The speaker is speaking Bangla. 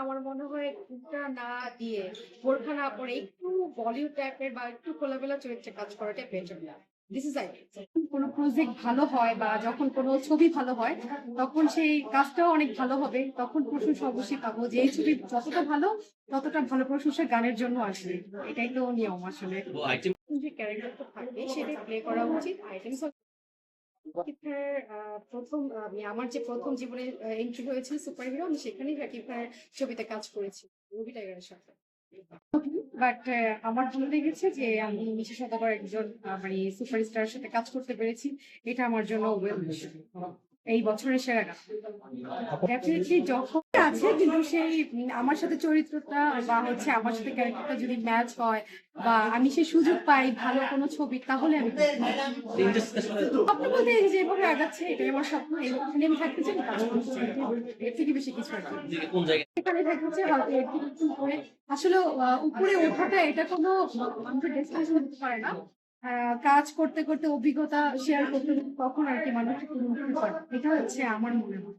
আমার মনে হয় এটা না দিয়ে বোরখা না পরে একটু বলিউড টাইপের বা একটু খোলামেলা চরিত্রে কাজ করাটাই বেটার। This is I. কোনো প্রজেক্ট ভালো হয় বা যখন কোনো ছবি ভালো হয় তখন সেই কাজটাও অনেক ভালো হবে, তখন প্রশংসা অবশ্যই পাবো যে এই ছবি যতটা ভালো ততটা ভালো প্রশংসা গানের জন্য আসবে। এটাই তো নিয়ম আসলে। যে ক্যারেক্টারটা থাকে সেটাই প্লে করা উচিত। আইটেম রাকিব ভাইয়ের প্রথম আমি আমার যে প্রথম জীবনে এন্ট্রি হয়েছিল সুপার হিরো, আমি সেখানেই রাকিব ভাইয়ের ছবিতে কাজ করেছি রবি টাইগারের সাথে। বাট আমার ভালো লেগেছে যে আমি মিশা সওদাগর একজন মানে সুপারস্টারের সাথে কাজ করতে পেরেছি। এটা আমার জন্য ওয়েল এই বছরের সেরা গান। ডেফিনেটলি যখন আছে, কিন্তু সেই আমার সাথে চরিত্রটা বা হচ্ছে আমার সাথে ক্যারেক্টারটা যদি ম্যাচ হয় বা আমি সেই সুযোগ পাই ভালো কোনো ছবি, তাহলে আমি স্বপ্ন বলতে এই যে যেভাবে আগাচ্ছে এটাই আমার স্বপ্ন। এখানে আমি থাকতে চাই, কাজ করতে চাই, এর থেকে বেশি কিছু আর কি। এখানে থাকছে হয়তো এর থেকে একটু উপরে। আসলে উপরে ওঠাটা এটা কোনো মানুষের ডেস্টিনেশন হতে পারে না। কাজ করতে করতে অভিজ্ঞতা শেয়ার করতে করতে তখন আর কি মানুষ একটু উঠতে পারে। এটা হচ্ছে আমার মনে হয়।